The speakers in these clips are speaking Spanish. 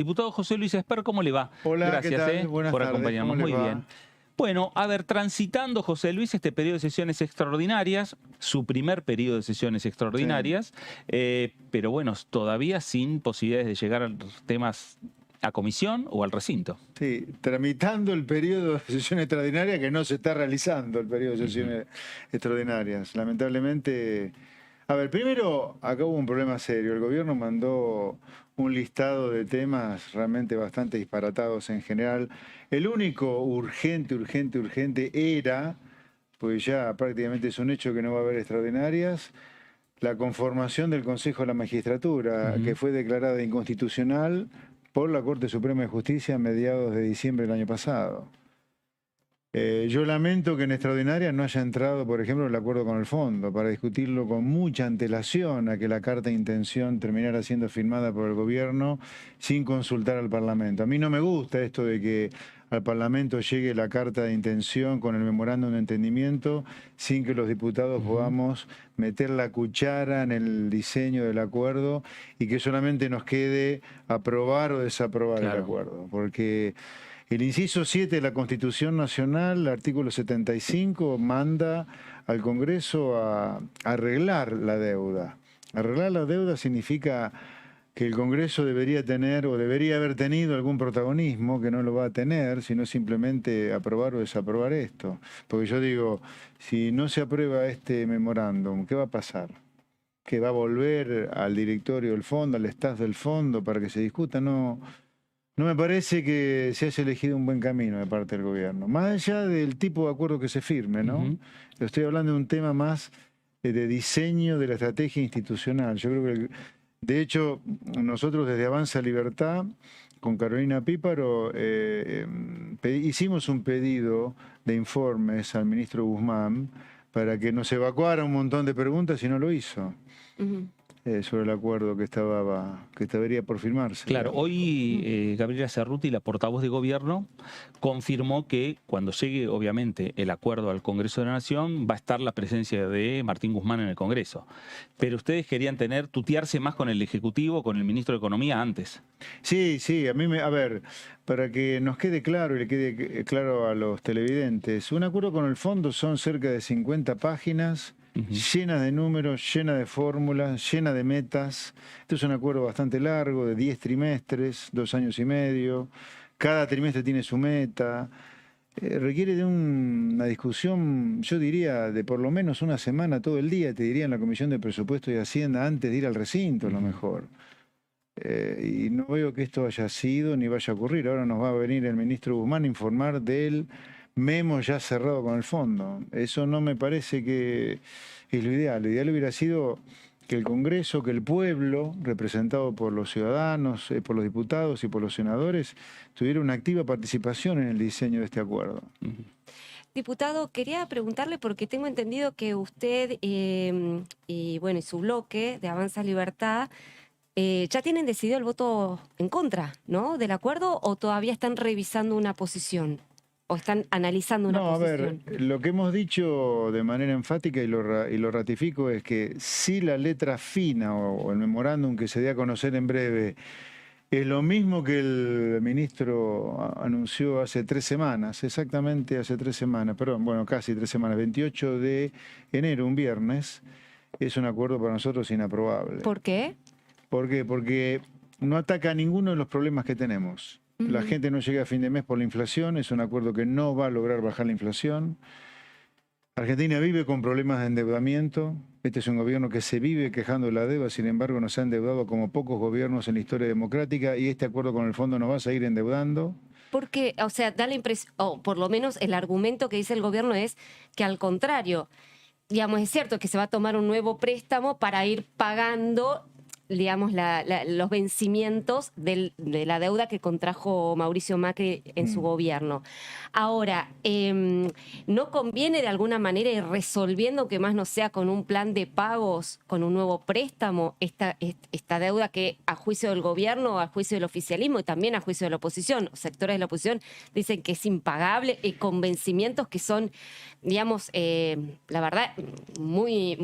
Diputado José Luis Esper, ¿cómo le va? Hola, ¿qué Gracias tal? Buenas por tardes, acompañarnos. ¿cómo les Muy va? bien. Bueno, a ver, transitando, José Luis, este periodo de sesiones extraordinarias, su primer periodo de sesiones Sí, extraordinarias, pero bueno, todavía sin posibilidades de llegar a los temas a comisión o al recinto. sí, tramitando el periodo de sesión extraordinaria que no se está realizando el periodo de Ujú. sesiones extraordinarias. Lamentablemente, a ver, primero acá hubo un problema serio. El gobierno mandó un listado de temas realmente bastante disparatados en general. El único urgente era, pues ya prácticamente es un hecho que no va a haber extraordinarias, la conformación del Consejo de la Magistratura, que Ujú. fue declarada inconstitucional por la Corte Suprema de Justicia a mediados de diciembre del año pasado. Yo lamento que en extraordinaria no haya entrado, por ejemplo, el acuerdo con el fondo, para discutirlo con mucha antelación a que la carta de intención terminara siendo firmada por el gobierno sin consultar al Parlamento. A mí no me gusta esto de que al Parlamento llegue la carta de intención con el memorándum de entendimiento sin que los diputados podamos meter la cuchara en el diseño del acuerdo y que solamente nos quede aprobar o desaprobar el Claro. acuerdo. Porque el inciso 7 de la Constitución Nacional, el artículo 75, manda al Congreso a arreglar la deuda. Arreglar la deuda significa que el Congreso debería tener o debería haber tenido algún protagonismo, que no lo va a tener, sino simplemente aprobar o desaprobar esto. Porque yo digo, si no se aprueba este memorándum, ¿qué va a pasar? ¿Que va a volver al directorio del fondo, al staff del fondo para que se discuta? No. No me parece que se haya elegido un buen camino de parte del gobierno. Más allá del tipo de acuerdo que se firme, ¿no? Ujú. Estoy hablando de un tema más de diseño de la estrategia institucional. Yo creo que, de hecho, nosotros desde Avanza Libertad, con Carolina Píparo, hicimos un pedido de informes al ministro Guzmán para que nos evacuara un montón de preguntas y no lo hizo. Ujú. Sobre el acuerdo que estaría por firmarse, Claro, digamos. hoy Gabriela Cerruti, la portavoz de gobierno, confirmó que cuando llegue, obviamente, el acuerdo al Congreso de la Nación, va a estar la presencia de Martín Guzmán en el Congreso. Pero ustedes querían tutearse más con el Ejecutivo, con el Ministro de Economía antes. Sí, sí, a ver, para que nos quede claro y le quede claro a los televidentes, un acuerdo con el fondo son cerca de 50 páginas, Ujú. llenas de números, llenas de fórmulas, llenas de metas. Este es un acuerdo bastante largo, de 10 trimestres, 2 años y medio. Cada trimestre tiene su meta. Requiere de una discusión, yo diría, de por lo menos una semana todo el día, te diría, en la Comisión de Presupuesto y Hacienda, antes de ir al recinto, a lo mejor. Y no veo que esto haya sido ni vaya a ocurrir. Ahora nos va a venir el ministro Guzmán a informar del memo ya cerrado con el fondo. Eso no me parece que es lo ideal. Lo ideal hubiera sido que el Congreso, que el pueblo, representado por los ciudadanos, por los diputados y por los senadores, tuviera una activa participación en el diseño de este acuerdo. Ujú. Diputado, quería preguntarle porque tengo entendido que usted y bueno, y su bloque de Avanza Libertad ya tienen decidido el voto en contra, ¿no? ¿Del acuerdo o todavía están revisando una posición? ¿O están analizando una No, a ver, posición? lo que hemos dicho de manera enfática y lo ratifico es que si la letra fina o el memorándum que se dé a conocer en breve es lo mismo que el ministro anunció hace 3 semanas, exactamente hace 3 semanas, perdón, bueno, casi 3 semanas, 28 de enero, un viernes, es un acuerdo para nosotros inaprobable. ¿Por qué? ¿Por qué? Porque no ataca a ninguno de los problemas que tenemos. La Ujú. gente no llega a fin de mes por la inflación, es un acuerdo que no va a lograr bajar la inflación. Argentina vive con problemas de endeudamiento. Este es un gobierno que se vive quejando de la deuda, sin embargo nos ha endeudado como pocos gobiernos en la historia democrática y este acuerdo con el fondo nos va a seguir endeudando. Porque, o sea, da la impresión, o por lo menos el argumento que dice el gobierno es que al contrario, digamos, es cierto que se va a tomar un nuevo préstamo para ir pagando, digamos, los vencimientos de la deuda que contrajo Mauricio Macri en su gobierno. Ahora, ¿no conviene de alguna manera ir resolviendo, que más no sea con un plan de pagos, con un nuevo préstamo, esta deuda que a juicio del gobierno, a juicio del oficialismo y también a juicio de la oposición, sectores de la oposición dicen que es impagable, con vencimientos que son, digamos, la verdad, muy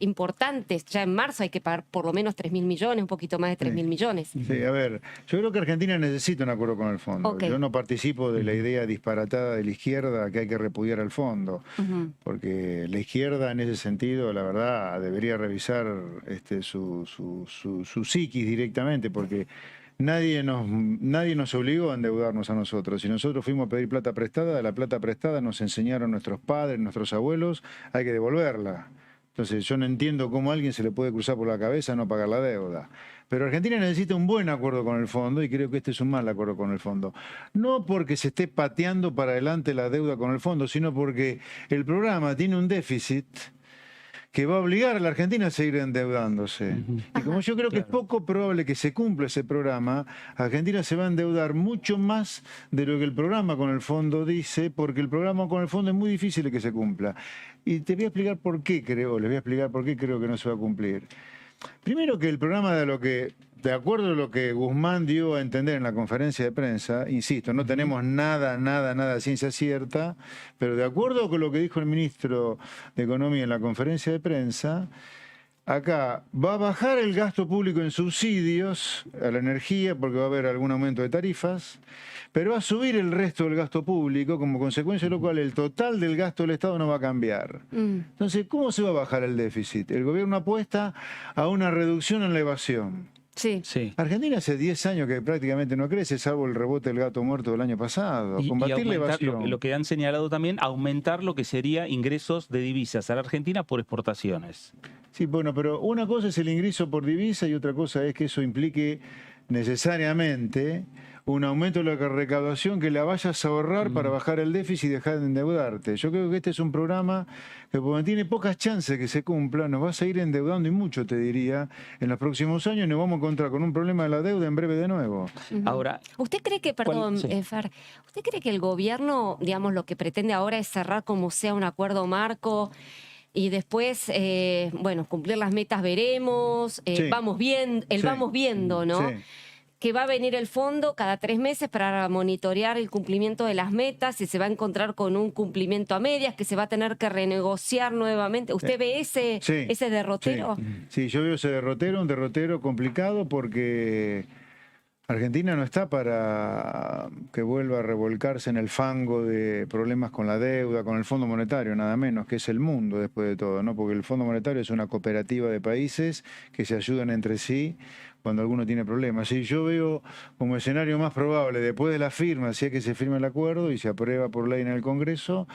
importantes? Ya en marzo hay que pagar por por lo menos 3.000 millones, un poquito más de 3.000 millones. Sí, a ver, yo creo que Argentina necesita un acuerdo con el fondo. Ok. Yo no participo de la idea disparatada de la izquierda que hay que repudiar al fondo, porque la izquierda en ese sentido, la verdad, debería revisar su psiquis directamente, porque nadie nos obligó a endeudarnos a nosotros. Si nosotros fuimos a pedir plata prestada, la plata prestada nos enseñaron nuestros padres, nuestros abuelos, hay que devolverla. Entonces yo no entiendo cómo a alguien se le puede cruzar por la cabeza no pagar la deuda. Pero Argentina necesita un buen acuerdo con el fondo y creo que este es un mal acuerdo con el fondo. No porque se esté pateando para adelante la deuda con el fondo, sino porque el programa tiene un déficit que va a obligar a la Argentina a seguir endeudándose. Y como yo creo que es poco probable que se cumpla ese programa, Argentina se va a endeudar mucho más de lo que el programa con el fondo dice, porque el programa con el fondo es muy difícil de que se cumpla. Y te voy a explicar por qué creo, les voy a explicar por qué creo que no se va a cumplir. Primero que el programa de acuerdo a lo que Guzmán dio a entender en la conferencia de prensa, insisto, no tenemos nada de ciencia cierta, pero de acuerdo con lo que dijo el ministro de Economía en la conferencia de prensa, acá va a bajar el gasto público en subsidios a la energía porque va a haber algún aumento de tarifas, pero va a subir el resto del gasto público, como consecuencia de lo cual el total del gasto del Estado no va a cambiar. Entonces, ¿cómo se va a bajar el déficit? El gobierno apuesta a una reducción en la evasión. Sí. Argentina hace 10 años que prácticamente no crece, salvo el rebote del gato muerto del año pasado. Combatir la evasión. Lo que han señalado también, aumentar lo que sería ingresos de divisas a la Argentina por exportaciones. Sí, bueno, pero una cosa es el ingreso por divisa y otra cosa es que eso implique necesariamente un aumento de la recaudación que la vayas a ahorrar para bajar el déficit y dejar de endeudarte. Yo creo que este es un programa que, como tiene pocas chances que se cumpla, nos va a seguir endeudando y mucho, te diría, en los próximos años, y nos vamos a encontrar con un problema de la deuda en breve de nuevo. Ahora, ¿Usted cree que, perdón, Sí. Fer, ¿usted cree que el gobierno, digamos, lo que pretende ahora es cerrar como sea un acuerdo marco y después, bueno, cumplir las metas veremos, Sí. vamos viendo, ¿no? Sí. Que va a venir el fondo cada 3 meses para monitorear el cumplimiento de las metas y se va a encontrar con un cumplimiento a medias que se va a tener que renegociar nuevamente. ¿Usted ve ese derrotero? Sí, yo veo ese derrotero, un derrotero complicado porque Argentina no está para que vuelva a revolcarse en el fango de problemas con la deuda, con el Fondo Monetario, nada menos, que es el mundo después de todo, ¿no? Porque el Fondo Monetario es una cooperativa de países que se ayudan entre sí cuando alguno tiene problemas. Y yo veo como escenario más probable, después de la firma, si es que se firma el acuerdo y se aprueba por ley en el Congreso,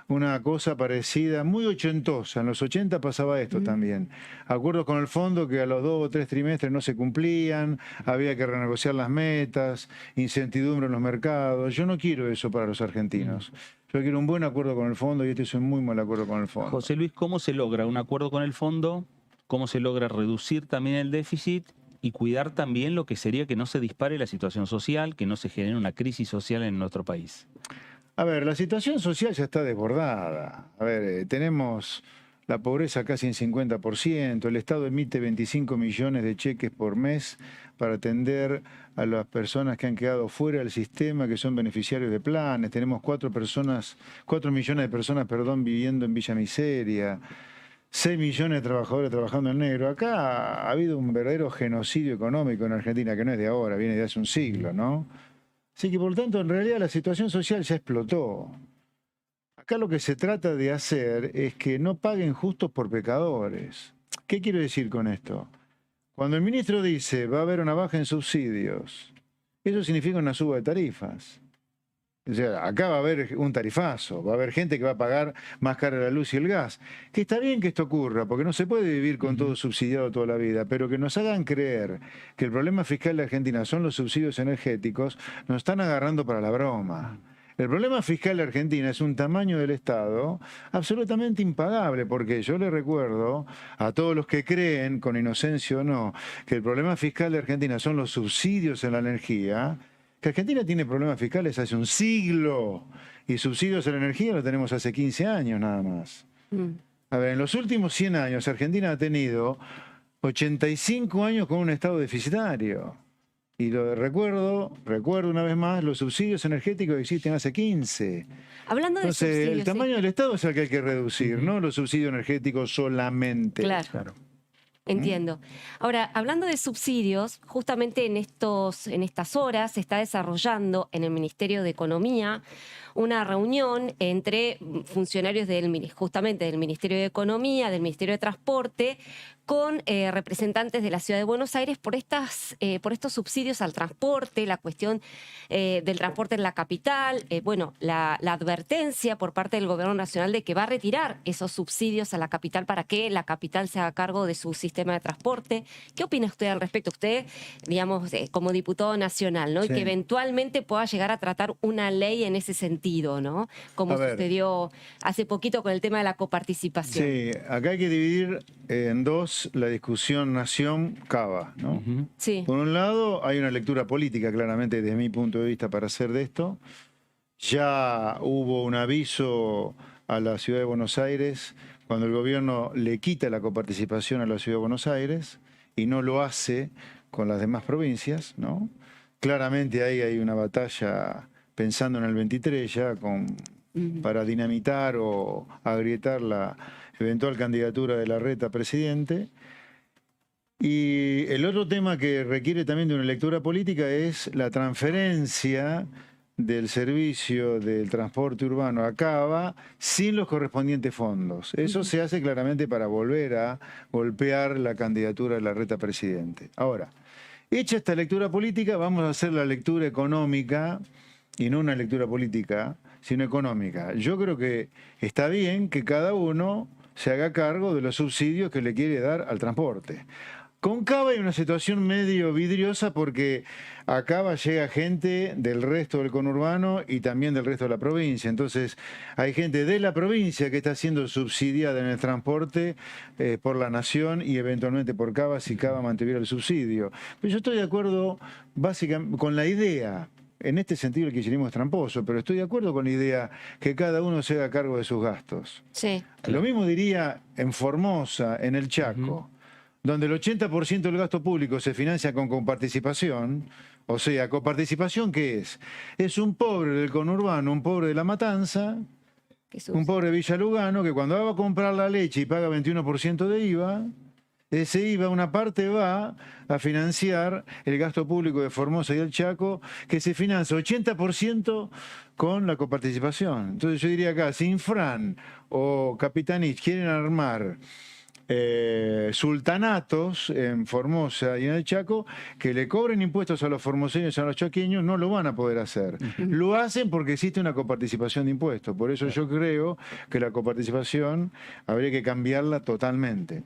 una cosa parecida, muy ochentosa. En los 80 pasaba esto también. Acuerdos con el fondo que a los 2 o 3 trimestres no se cumplían, había que renegociar las metas, incertidumbre en los mercados. Yo no quiero eso para los argentinos. Yo quiero un buen acuerdo con el fondo y este es un muy mal acuerdo con el fondo. José Luis, ¿cómo se logra un acuerdo con el fondo? ¿Cómo se logra reducir también el déficit? Y cuidar también lo que sería que no se dispare la situación social, que no se genere una crisis social en nuestro país. A ver, la situación social ya está desbordada. A ver, tenemos la pobreza casi en 50%, el Estado emite 25 millones de cheques por mes para atender a las personas que han quedado fuera del sistema, que son beneficiarios de planes. Tenemos 4 millones de personas, viviendo en Villa Miseria. 6 millones de trabajadores trabajando en negro. Acá ha habido un verdadero genocidio económico en Argentina, que no es de ahora, viene de hace un siglo, ¿no? Así que, por lo tanto, en realidad la situación social ya explotó. Acá lo que se trata de hacer es que no paguen justos por pecadores. ¿Qué quiero decir con esto? Cuando el ministro dice va a haber una baja en subsidios, eso significa una suba de tarifas. O sea, acá va a haber un tarifazo, va a haber gente que va a pagar más cara la luz y el gas. Que está bien que esto ocurra, porque no se puede vivir con todo subsidiado toda la vida, pero que nos hagan creer que el problema fiscal de Argentina son los subsidios energéticos, nos están agarrando para la broma. El problema fiscal de Argentina es un tamaño del Estado absolutamente impagable, porque yo le recuerdo a todos los que creen, con inocencia o no, que el problema fiscal de Argentina son los subsidios en la energía, que Argentina tiene problemas fiscales hace un siglo y subsidios a la energía lo tenemos hace 15 años nada más. A ver, en los últimos 100 años Argentina ha tenido 85 años con un Estado deficitario. Y lo recuerdo una vez más, los subsidios energéticos existen hace 15. Hablando de Entonces, subsidios, el tamaño del Estado es el que hay que reducir, no los subsidios energéticos solamente. Claro. Entiendo. Ahora, hablando de subsidios, justamente en estas horas se está desarrollando en el Ministerio de Economía una reunión entre funcionarios justamente del Ministerio de Economía, del Ministerio de Transporte, con representantes de la Ciudad de Buenos Aires por estos subsidios al transporte, la cuestión del transporte en la capital, la advertencia por parte del Gobierno Nacional de que va a retirar esos subsidios a la capital para que la capital se haga cargo de su sistema de transporte. ¿Qué opina usted al respecto? Usted, digamos, como diputado nacional, ¿no? Sí. Y que eventualmente pueda llegar a tratar una ley en ese sentido, ¿no? Como sucedió hace poquito con el tema de la coparticipación. Sí, acá hay que dividir en dos la discusión nación-Cava, ¿no? Sí. Por un lado, hay una lectura política, claramente, desde mi punto de vista, para hacer de esto. Ya hubo un aviso a la Ciudad de Buenos Aires cuando el gobierno le quita la coparticipación a la Ciudad de Buenos Aires y no lo hace con las demás provincias, ¿no? Claramente ahí hay una batalla pensando en el 23 ya para dinamitar o agrietar la eventual candidatura de Larreta a presidente. Y el otro tema que requiere también de una lectura política es la transferencia del servicio del transporte urbano a Cava sin los correspondientes fondos. Eso se hace claramente para volver a golpear la candidatura de Larreta a presidente. Ahora, hecha esta lectura política, vamos a hacer la lectura económica, y no una lectura política, sino económica. Yo creo que está bien que cada uno se haga cargo de los subsidios que le quiere dar al transporte. Con Cava hay una situación medio vidriosa porque a Cava llega gente del resto del conurbano y también del resto de la provincia. Entonces hay gente de la provincia que está siendo subsidiada en el transporte por la nación y eventualmente por Cava si Cava mantuviera el subsidio. Pero yo estoy de acuerdo básicamente con la idea. En este sentido el kirchnerismo es tramposo, pero estoy de acuerdo con la idea que cada uno se haga cargo de sus gastos. Sí. Lo mismo diría en Formosa, en el Chaco, donde el 80% del gasto público se financia con coparticipación. O sea, ¿coparticipación qué es? Es un pobre del conurbano, un pobre de La Matanza, un pobre de Villa Lugano, que cuando va a comprar la leche y paga 21% de IVA, ese IVA, una parte va a financiar el gasto público de Formosa y el Chaco, que se financia 80% con la coparticipación. Entonces yo diría acá, si Infran o Capitanich quieren armar sultanatos en Formosa y en el Chaco, que le cobren impuestos a los formoseños y a los chaqueños, no lo van a poder hacer. Lo hacen porque existe una coparticipación de impuestos. Por eso yo creo que la coparticipación habría que cambiarla totalmente,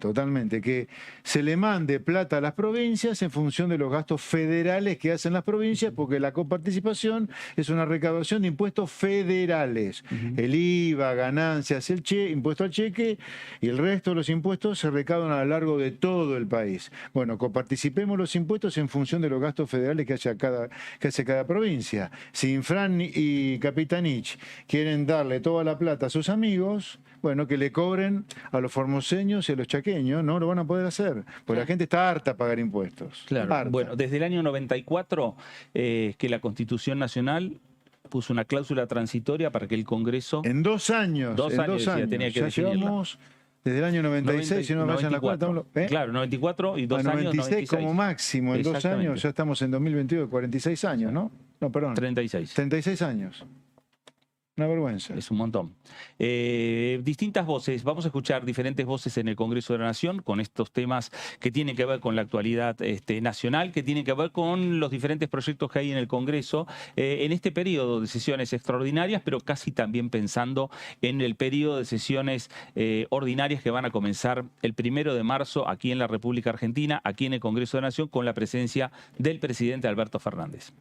que se le mande plata a las provincias en función de los gastos federales que hacen las provincias, porque la coparticipación es una recaudación de impuestos federales. El IVA, ganancias, impuesto al cheque y el resto de los impuestos se recaudan a lo largo de todo el país. Bueno, coparticipemos los impuestos en función de los gastos federales que hace cada provincia. Si Infran y Capitanich quieren darle toda la plata a sus amigos, bueno, que le cobren a los formoseños y a los chaqueños, no lo van a poder hacer, porque la gente está harta a pagar impuestos. Claro. Harta. Bueno, desde el año 94 que la Constitución Nacional puso una cláusula transitoria para que el Congreso... En 2 años. Ya tenía que ya definirla. Llevamos desde el año 96, si no me vayan la cuenta. Claro, 94 y 2 años, 96 como máximo, en 2 años, ya estamos en 2022, 46 años, ¿no? No, perdón. 36. 36 años. Una vergüenza. Es un montón. Distintas voces, vamos a escuchar diferentes voces en el Congreso de la Nación con estos temas que tienen que ver con la actualidad nacional, que tienen que ver con los diferentes proyectos que hay en el Congreso en este periodo de sesiones extraordinarias, pero casi también pensando en el periodo de sesiones ordinarias que van a comenzar el 1 de marzo aquí en la República Argentina, aquí en el Congreso de la Nación, con la presencia del presidente Alberto Fernández.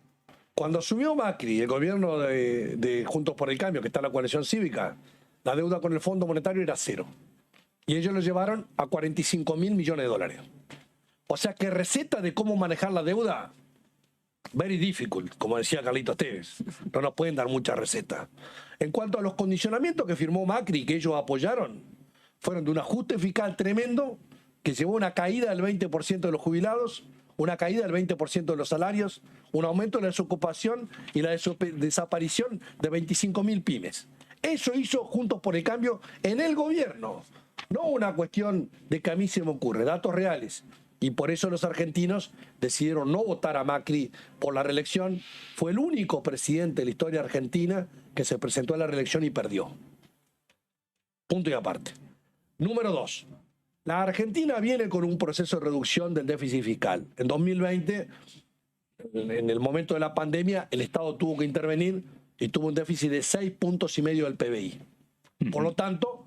Cuando asumió Macri, el gobierno de Juntos por el Cambio, que está en la coalición cívica, la deuda con el Fondo Monetario era 0. Y ellos lo llevaron a 45.000 millones de dólares. O sea que receta de cómo manejar la deuda, very difficult, como decía Carlitos Tevez. No nos pueden dar mucha receta. En cuanto a los condicionamientos que firmó Macri, que ellos apoyaron, fueron de un ajuste fiscal tremendo que llevó a una caída del 20% de los jubilados, una caída del 20% de los salarios, un aumento de la desocupación y la desaparición de 25.000 pymes. Eso hizo Juntos por el Cambio en el gobierno. No una cuestión de que a mí se me ocurre, datos reales. Y por eso los argentinos decidieron no votar a Macri por la reelección. Fue el único presidente de la historia argentina que se presentó a la reelección y perdió. Punto y aparte. Número 2. La Argentina viene con un proceso de reducción del déficit fiscal. En 2020, en el momento de la pandemia, el Estado tuvo que intervenir y tuvo un déficit de 6,5 puntos del PBI. Por lo tanto,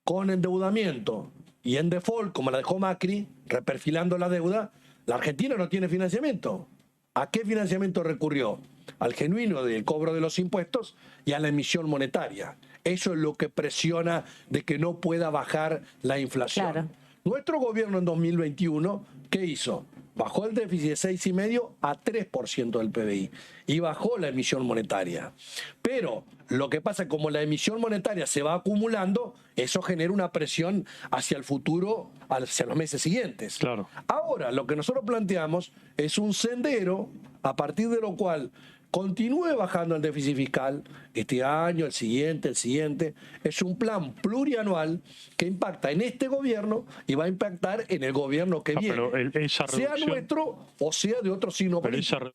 con endeudamiento y en default, como la dejó Macri, reperfilando la deuda, la Argentina no tiene financiamiento. ¿A qué financiamiento recurrió? Al genuino del cobro de los impuestos y a la emisión monetaria. Eso es lo que presiona de que no pueda bajar la inflación. Claro. Nuestro gobierno en 2021, ¿qué hizo? Bajó el déficit de 6,5 a 3% del PBI y bajó la emisión monetaria. Pero lo que pasa es que como la emisión monetaria se va acumulando, eso genera una presión hacia el futuro, hacia los meses siguientes. Claro. Ahora, lo que nosotros planteamos es un sendero a partir de lo cual continúe bajando el déficit fiscal este año, el siguiente. Es un plan plurianual que impacta en este gobierno y va a impactar en el gobierno que viene. Pero esa Sea reducción- nuestro o sea de otro signo pero político. esa re-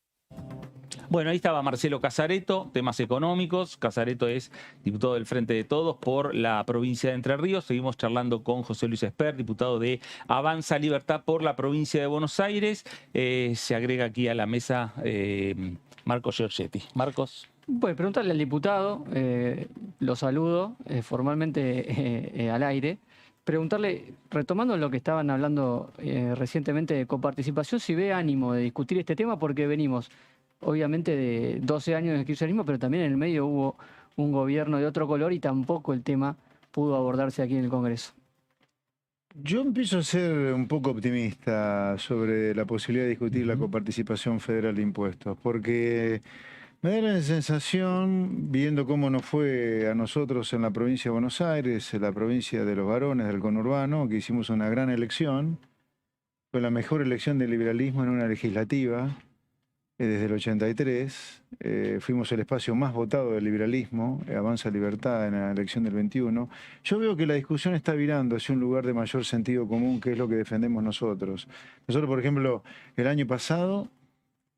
Bueno, ahí estaba Marcelo Casareto, temas económicos. Casareto es diputado del Frente de Todos por la provincia de Entre Ríos. Seguimos charlando con José Luis Espert, diputado de Avanza Libertad por la provincia de Buenos Aires. Se agrega aquí a la mesa Marcos Giorgetti. Marcos. Pues preguntarle al diputado, lo saludo formalmente al aire, preguntarle, retomando lo que estaban hablando recientemente de coparticipación, si ve ánimo de discutir este tema, porque venimos obviamente de 12 años de kirchnerismo, pero también en el medio hubo un gobierno de otro color y tampoco el tema pudo abordarse aquí en el Congreso. Yo empiezo a ser un poco optimista sobre la posibilidad de discutir la coparticipación federal de impuestos, porque me da la sensación, viendo cómo nos fue a nosotros en la provincia de Buenos Aires, en la provincia de los varones del conurbano, que hicimos una gran elección, fue la mejor elección del liberalismo en una legislativa desde el 83. Fuimos el espacio más votado del liberalismo, Avanza Libertad, en la elección del 21. Yo veo que la discusión está virando hacia un lugar de mayor sentido común, que es lo que defendemos nosotros. Nosotros, por ejemplo, el año pasado,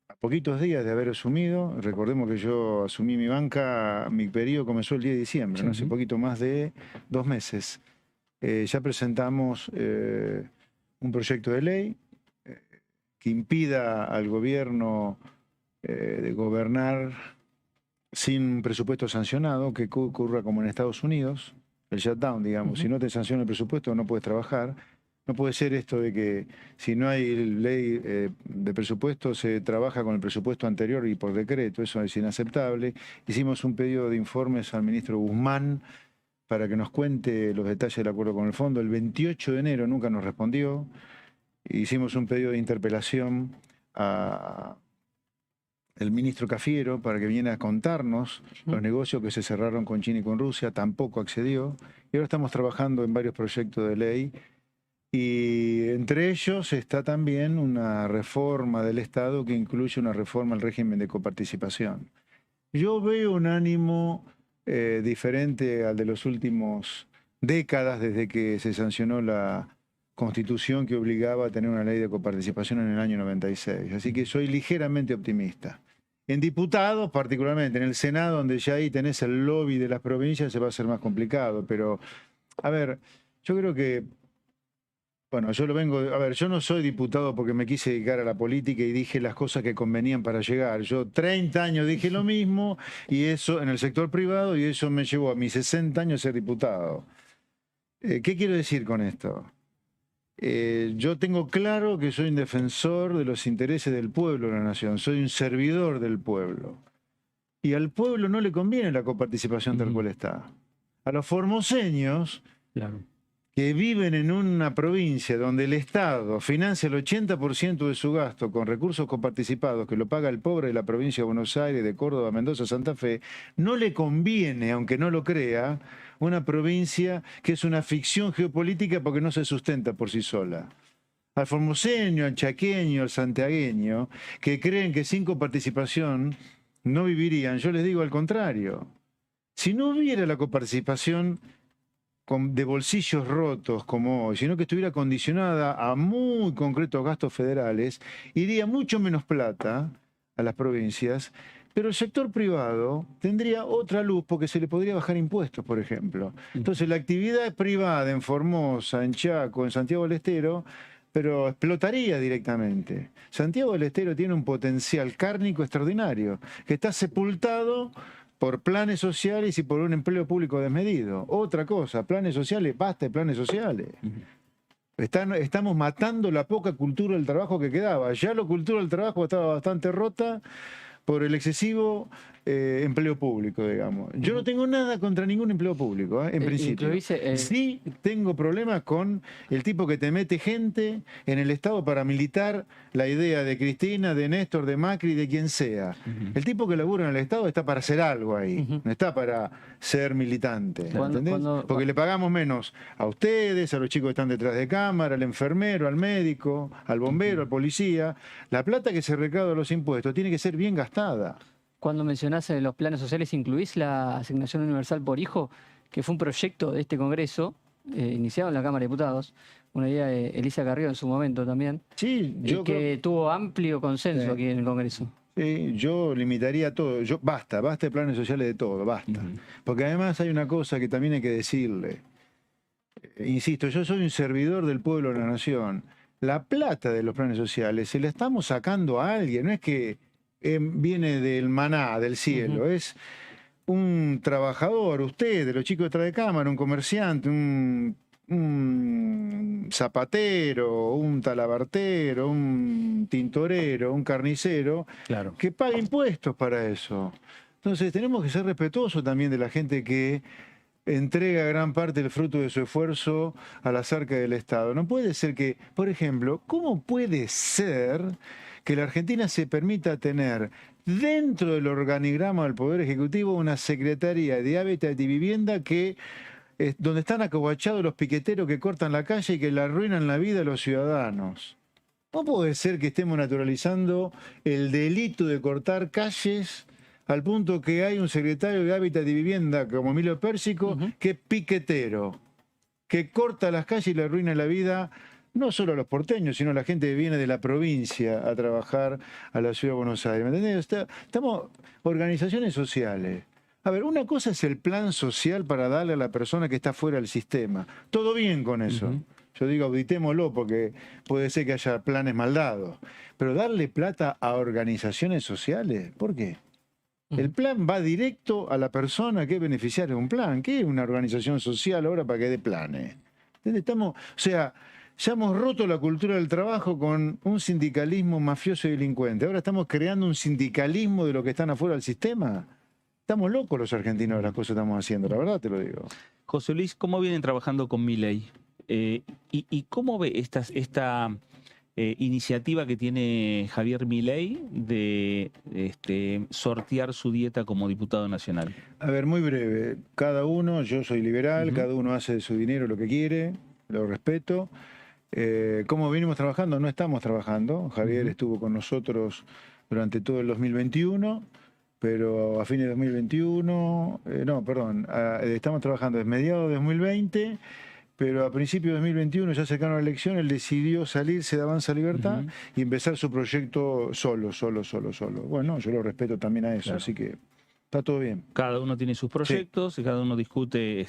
a poquitos días de haber asumido, recordemos que yo asumí mi banca, mi periodo comenzó el 10 de diciembre, ¿no? Hace poquito más de 2 meses. Ya presentamos un proyecto de ley que impida al gobierno de gobernar sin un presupuesto sancionado, que ocurra como en Estados Unidos, el shutdown, digamos. Si no te sanciona el presupuesto, no puedes trabajar. No puede ser esto de que si no hay ley de presupuesto, se trabaja con el presupuesto anterior y por decreto. Eso es inaceptable. Hicimos un pedido de informes al ministro Guzmán para que nos cuente los detalles del acuerdo con el fondo. El 28 de enero nunca nos respondió. Hicimos un pedido de interpelación al ministro Cafiero para que viniera a contarnos los negocios que se cerraron con China y con Rusia. Tampoco accedió. Y ahora estamos trabajando en varios proyectos de ley. Y entre ellos está también una reforma del Estado que incluye una reforma al régimen de coparticipación. Yo veo un ánimo diferente al de los últimos décadas desde que se sancionó la Constitución que obligaba a tener una ley de coparticipación en el año 96. Así que soy ligeramente optimista. En diputados, particularmente, en el Senado, donde ya ahí tenés el lobby de las provincias, se va a hacer más complicado. Pero, a ver, yo creo que, bueno, yo no soy diputado porque me quise dedicar a la política y dije las cosas que convenían para llegar. Yo 30 años dije lo mismo, y eso en el sector privado, y eso me llevó a mis 60 años a ser diputado. ¿Qué quiero decir con esto? Yo tengo claro que soy un defensor de los intereses del pueblo de la nación, soy un servidor del pueblo. Y al pueblo no le conviene la coparticipación tal cual está. A los formoseños, que viven en una provincia donde el Estado financia el 80% de su gasto con recursos coparticipados, que lo paga el pobre de la provincia de Buenos Aires, de Córdoba, Mendoza, Santa Fe, no le conviene, aunque no lo crea, una provincia que es una ficción geopolítica porque no se sustenta por sí sola. Al formoseño, al chaqueño, al santiagueño, que creen que sin coparticipación no vivirían, yo les digo al contrario. Si no hubiera la coparticipación, de bolsillos rotos como hoy, sino que estuviera condicionada a muy concretos gastos federales, iría mucho menos plata a las provincias, pero el sector privado tendría otra luz porque se le podría bajar impuestos, por ejemplo. Entonces la actividad privada en Formosa, en Chaco, en Santiago del Estero, pero explotaría directamente. Santiago del Estero tiene un potencial cárnico extraordinario, que está sepultado por planes sociales y por un empleo público desmedido. Otra cosa, planes sociales, basta de planes sociales. Estamos matando la poca cultura del trabajo que quedaba. Ya la cultura del trabajo estaba bastante rota por el excesivo empleo público, digamos. Yo no tengo nada contra ningún empleo público, en principio. Sí tengo problemas con el tipo que te mete gente en el Estado paramilitar, la idea de Cristina, de Néstor, de Macri, de quien sea. El tipo que labura en el Estado está para hacer algo ahí, no está para ser militante, ¿entendés? Porque le pagamos menos a ustedes, a los chicos que están detrás de cámara, al enfermero, al médico, al bombero, al policía. La plata que se recauda de los impuestos tiene que ser bien gastada. Cuando mencionás los planes sociales, ¿incluís la asignación universal por hijo, que fue un proyecto de este Congreso, iniciado en la Cámara de Diputados, una idea de Elisa Carrió en su momento también, sí, yo que tuvo amplio consenso aquí en el Congreso? Sí, yo limitaría todo. Basta de planes sociales de todo, basta. Porque además hay una cosa que también hay que decirle. Insisto, yo soy un servidor del pueblo de la nación. La plata de los planes sociales se la estamos sacando a alguien, no es que viene del maná, del cielo, es un trabajador, usted, de los chicos detrás de cámara, un comerciante, un zapatero, un talabartero, un tintorero, un carnicero, Claro. que paga impuestos para eso. Entonces tenemos que ser respetuosos también de la gente que entrega gran parte del fruto de su esfuerzo a la arcas del Estado. No puede ser que, por ejemplo, ¿cómo puede ser que la Argentina se permita tener dentro del organigrama del Poder Ejecutivo una Secretaría de Hábitat y Vivienda donde están acobachados los piqueteros que cortan la calle y que le arruinan la vida a los ciudadanos? No puede ser que estemos naturalizando el delito de cortar calles al punto que hay un secretario de Hábitat y Vivienda como Emilio Pérsico que es piquetero, que corta las calles y le arruina la vida no solo a los porteños, sino a la gente que viene de la provincia a trabajar a la ciudad de Buenos Aires. ¿Me entendés? Estamos organizaciones sociales. A ver, una cosa es el plan social para darle a la persona que está fuera del sistema. Todo bien con eso. Yo digo, auditémoslo porque puede ser que haya planes mal dados. Pero darle plata a organizaciones sociales, ¿por qué? El plan va directo a la persona que es beneficiaria de un plan. ¿Qué es una organización social ahora para que dé planes? Ya hemos roto la cultura del trabajo con un sindicalismo mafioso y delincuente. Ahora estamos creando un sindicalismo de los que están afuera del sistema. Estamos locos los argentinos de las cosas que estamos haciendo, la verdad te lo digo. José Luis, ¿cómo vienen trabajando con Milei? ¿Y cómo ve esta iniciativa que tiene Javier Milei de sortear su dieta como diputado nacional? A ver, muy breve. Cada uno, yo soy liberal, cada uno hace de su dinero lo que quiere, lo respeto. ¿Cómo venimos trabajando? No estamos trabajando. Javier estuvo con nosotros durante todo el 2021, pero a fines de 2021, estamos trabajando desde mediados de 2020, pero a principios de 2021, ya cercano a la elección, él decidió salirse de Avanza Libertad y empezar su proyecto solo. Bueno, yo lo respeto también a eso, claro. Así que está todo bien. Cada uno tiene sus proyectos y cada uno discute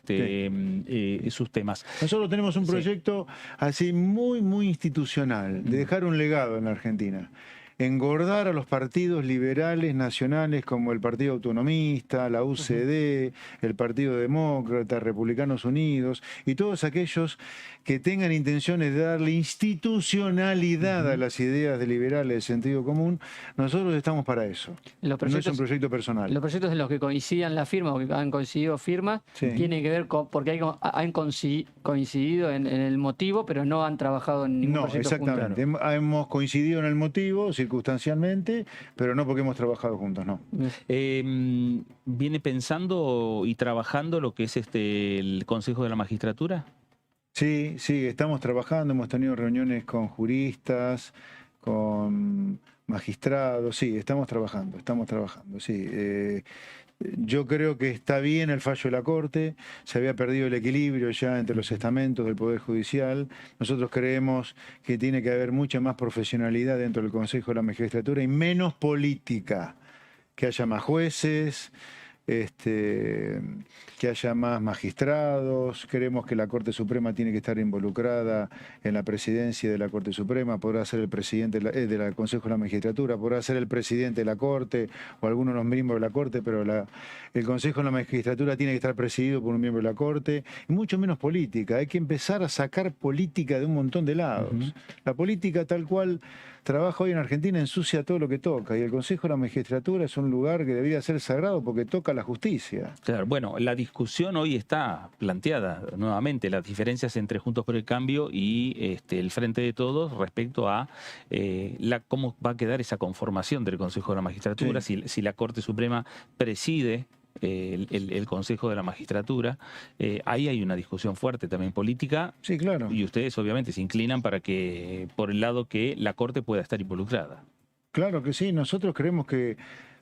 sus temas. Nosotros tenemos un proyecto así muy institucional, de dejar un legado en la Argentina. Engordar a los partidos liberales nacionales como el Partido Autonomista, la UCD, el Partido Demócrata, Republicanos Unidos y todos aquellos que tengan intenciones de darle institucionalidad a las ideas de liberales de sentido común. Nosotros estamos para eso. No es un proyecto personal. Los proyectos en los que coincidan las firmas o que han coincidido firmas tienen que ver con porque han coincidido en el motivo, pero no han trabajado en ningún proyecto exactamente. juntos. Hemos coincidido en el motivo, circunstancialmente, pero no porque hemos trabajado juntos, no. ¿Viene pensando y trabajando lo que es el Consejo de la Magistratura? Sí, estamos trabajando, hemos tenido reuniones con juristas, con magistrados, sí, estamos trabajando, sí. Yo creo que está bien el fallo de la Corte, se había perdido el equilibrio ya entre los estamentos del Poder Judicial. Nosotros creemos que tiene que haber mucha más profesionalidad dentro del Consejo de la Magistratura y menos política, que haya más jueces, que haya más magistrados. Creemos que la Corte Suprema tiene que estar involucrada en la presidencia de la Corte Suprema, podrá ser el presidente del Consejo de la Magistratura, podrá ser el presidente de la Corte o alguno de los miembros de la Corte, pero el Consejo de la Magistratura tiene que estar presidido por un miembro de la Corte, y mucho menos política. Hay que empezar a sacar política de un montón de lados. La política tal cual trabaja hoy en Argentina ensucia todo lo que toca, y el Consejo de la Magistratura es un lugar que debería ser sagrado porque toca la justicia. Claro, bueno, la discusión hoy está planteada nuevamente, las diferencias entre Juntos por el Cambio y el Frente de Todos respecto a cómo va a quedar esa conformación del Consejo de la Magistratura, Sí. si la Corte Suprema preside el Consejo de la Magistratura. Ahí hay una discusión fuerte también política. Sí, claro. Y ustedes obviamente se inclinan para que, por el lado que la Corte pueda estar involucrada. Claro que sí, nosotros creemos que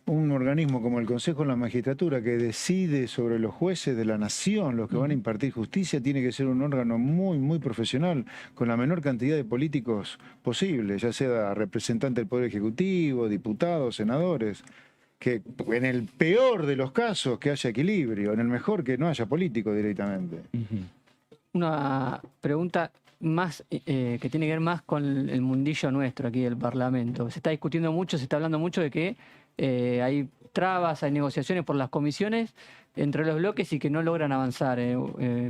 un organismo como el Consejo de la Magistratura, que decide sobre los jueces de la nación, los que van a impartir justicia, tiene que ser un órgano muy, muy profesional, con la menor cantidad de políticos posible, ya sea representante del Poder Ejecutivo, diputados, senadores. Que en el peor de los casos que haya equilibrio, en el mejor que no haya político directamente. Una pregunta más que tiene que ver más con el mundillo nuestro aquí del Parlamento. Se está discutiendo mucho, se está hablando mucho de que hay trabas, hay negociaciones por las comisiones entre los bloques y que no logran avanzar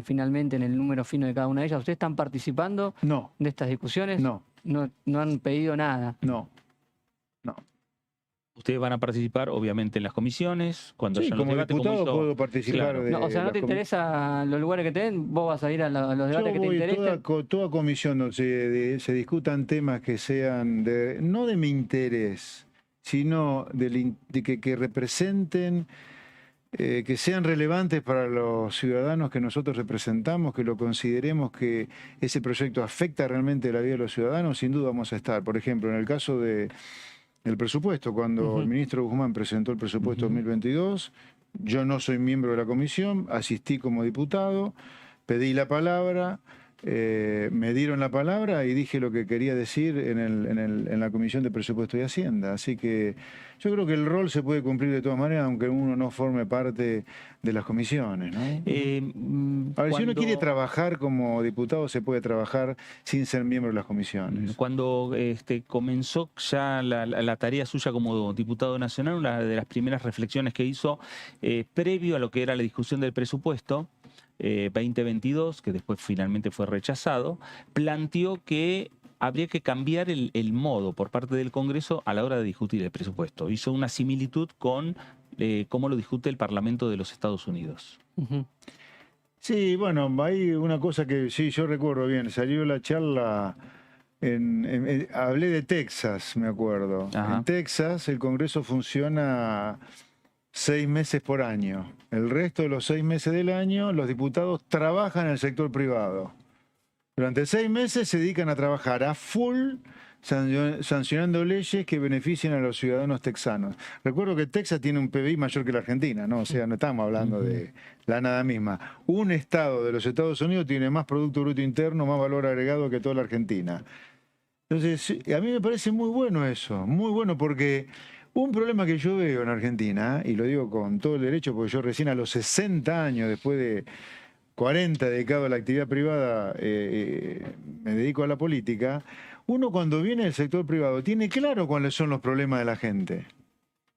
finalmente en el número fino de cada una de ellas. ¿Ustedes están participando No, de estas discusiones? no, No han pedido nada. no. Ustedes van a participar, obviamente, en las comisiones, cuando Sí, haya los como debates, diputado hizo- puedo participar Claro. de No, o sea, ¿no te interesan los lugares que te den? ¿Vos vas a ir a los debates que te Yo voy interesen? toda comisión donde se discutan temas que sean no de mi interés, sino de que representen, que sean relevantes para los ciudadanos que nosotros representamos, que lo consideremos que ese proyecto afecta realmente la vida de los ciudadanos, sin duda vamos a estar. Por ejemplo, en el caso del presupuesto, cuando el ministro Guzmán presentó el presupuesto 2022, yo no soy miembro de la comisión, asistí como diputado, pedí la palabra, me dieron la palabra y dije lo que quería decir en la Comisión de Presupuesto y Hacienda. Así que yo creo que el rol se puede cumplir de todas maneras, aunque uno no forme parte de las comisiones, ¿no? A ver, si uno quiere trabajar como diputado, se puede trabajar sin ser miembro de las comisiones. Cuando comenzó ya la tarea suya como diputado nacional, una de las primeras reflexiones que hizo previo a lo que era la discusión del presupuesto 2022, que después finalmente fue rechazado, planteó que habría que cambiar el modo por parte del Congreso a la hora de discutir el presupuesto. Hizo una similitud con cómo lo discute el Parlamento de los Estados Unidos. Sí, bueno, hay una cosa que sí, yo recuerdo bien, salió la charla, hablé de Texas, me acuerdo. Ajá. En Texas el Congreso funciona 6 meses por año. El resto de los 6 meses del año los diputados trabajan en el sector privado. Durante 6 meses se dedican a trabajar a full, sancionando leyes que beneficien a los ciudadanos texanos. Recuerdo que Texas tiene un PBI mayor que la Argentina, ¿no? O sea, no estamos hablando de la nada misma. Un estado de los Estados Unidos tiene más Producto Bruto Interno, más valor agregado que toda la Argentina. Entonces, a mí me parece muy bueno eso, muy bueno, porque un problema que yo veo en Argentina, y lo digo con todo el derecho, porque yo recién a los 60 años, después de 40 dedicado a la actividad privada, me dedico a la política. Uno cuando viene del sector privado tiene claro cuáles son los problemas de la gente.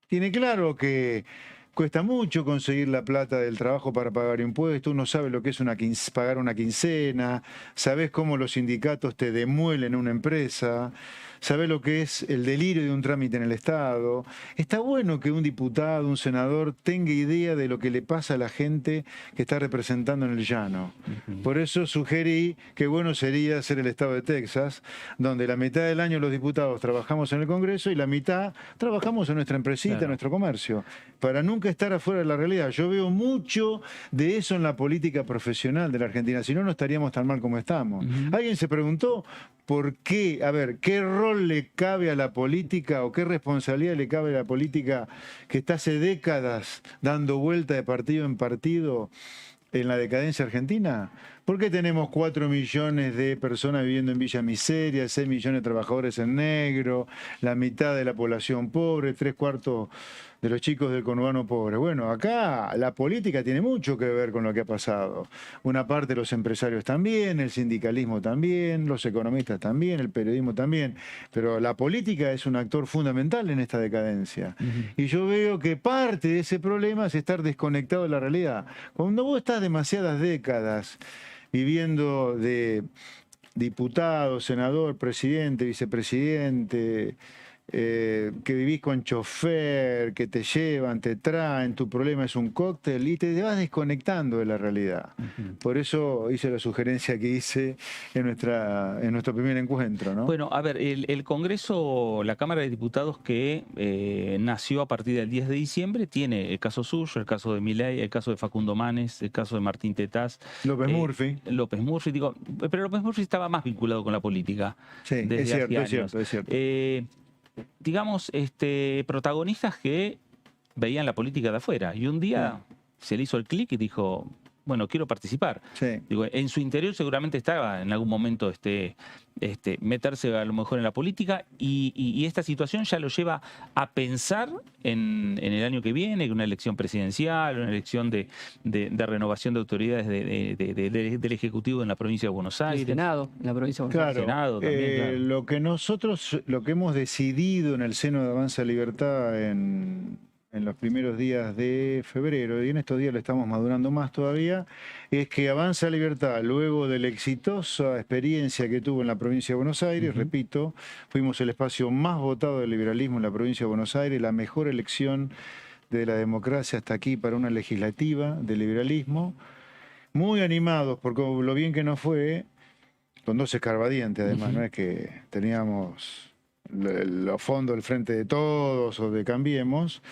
Tiene claro que cuesta mucho conseguir la plata del trabajo para pagar impuestos, uno sabe lo que es pagar una quincena, sabés cómo los sindicatos te demuelen una empresa, sabés lo que es el delirio de un trámite en el Estado. Está bueno que un diputado, un senador tenga idea de lo que le pasa a la gente que está representando en el llano. Por eso sugerí que bueno sería ser el Estado de Texas, donde la mitad del año los diputados trabajamos en el Congreso y la mitad trabajamos en nuestra empresita, en nuestro comercio, para nunca estar afuera de la realidad. Yo veo mucho de eso en la política profesional de la Argentina, si no, no estaríamos tan mal como estamos. ¿Alguien se preguntó por qué? A ver, ¿qué rol rol le cabe a la política o qué responsabilidad le cabe a la política que está hace décadas dando vuelta de partido en partido en la decadencia argentina? ¿Por qué tenemos 4 millones de personas viviendo en Villa Miseria, 6 millones de trabajadores en negro, la mitad de la población pobre, 3/4 de los chicos del conurbano pobre? Bueno, acá la política tiene mucho que ver con lo que ha pasado. Una parte de los empresarios también, el sindicalismo también, los economistas también, el periodismo también. Pero la política es un actor fundamental en esta decadencia. Y yo veo que parte de ese problema es estar desconectado de la realidad. Cuando vos estás demasiadas décadas viviendo de diputado, senador, presidente, vicepresidente, que vivís con chofer, que te llevan, te traen, tu problema es un cóctel y te vas desconectando de la realidad. Por eso hice la sugerencia que hice en nuestro primer encuentro, ¿no? Bueno, a ver, el Congreso, la Cámara de Diputados que nació a partir del 10 de diciembre, tiene el caso suyo, el caso de Milei, el caso de Facundo Manes, el caso de Martín Tetaz. López Murphy. López Murphy, digo, pero López Murphy estaba más vinculado con la política. Sí, desde es cierto, hace es cierto, años. es cierto. Digamos, protagonistas que veían la política de afuera y un día se le hizo el clic y dijo, bueno, quiero participar. Sí. Digo, en su interior seguramente estaba en algún momento meterse a lo mejor en la política y esta situación ya lo lleva a pensar en el año que viene, una elección presidencial, una elección de renovación de autoridades del Ejecutivo en la provincia de Buenos Aires. El Senado, en la provincia de Buenos Aires. Claro, Senado también, claro. lo que hemos decidido en el seno de Avanza Libertad en los primeros días de febrero, y en estos días lo estamos madurando más todavía, es que Avanza Libertad, luego de la exitosa experiencia que tuvo en la provincia de Buenos Aires, repito, fuimos el espacio más votado del liberalismo en la provincia de Buenos Aires, la mejor elección de la democracia hasta aquí para una legislativa de liberalismo, muy animados por lo bien que nos fue, con 2 escarbadientes además, no es que teníamos los fondos del Frente de Todos o de Cambiemos.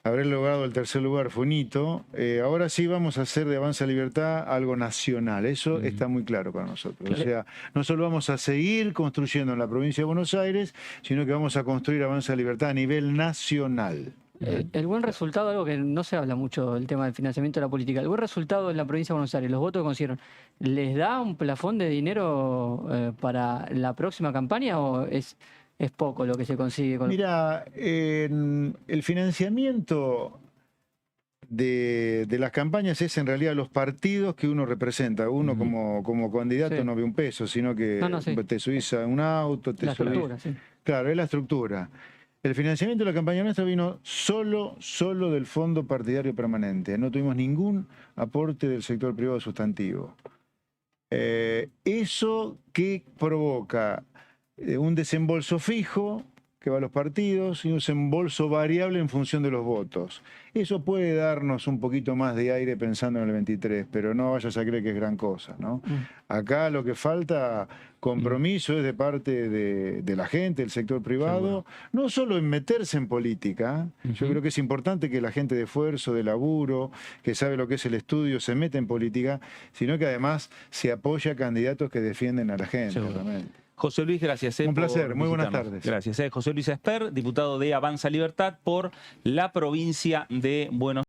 Haber logrado el 3er lugar fue un hito. Ahora sí vamos a hacer de Avanza Libertad algo nacional. Eso está muy claro para nosotros. O sea, no solo vamos a seguir construyendo en la provincia de Buenos Aires, sino que vamos a construir Avanza Libertad a nivel nacional. El buen resultado, algo que no se habla mucho del tema del financiamiento de la política, el buen resultado en la provincia de Buenos Aires, los votos que consiguieron, ¿les da un plafón de dinero para la próxima campaña o es poco lo que se consigue con... Mira, el financiamiento de las campañas es en realidad los partidos que uno representa. Uno como candidato no ve un peso, sino que te subís a un auto, la estructura, sí. Claro, es la estructura. El financiamiento de la campaña nuestra vino solo del Fondo Partidario Permanente. No tuvimos ningún aporte del sector privado sustantivo. ¿Eso qué provoca? Un desembolso fijo que va a los partidos y un desembolso variable en función de los votos. Eso puede darnos un poquito más de aire pensando en el 23, pero no vayas a creer que es gran cosa, ¿no? Acá lo que falta compromiso es de parte de la gente, del sector privado, no solo en meterse en política. Yo creo que es importante que la gente de esfuerzo, de laburo, que sabe lo que es el estudio, se meta en política, sino que además se apoya a candidatos que defienden a la gente. Realmente. José Luis, gracias. Un placer, por muy buenas visitarnos. tardes. Gracias. José Luis Esper, diputado de Avanza Libertad por la provincia de Buenos Aires.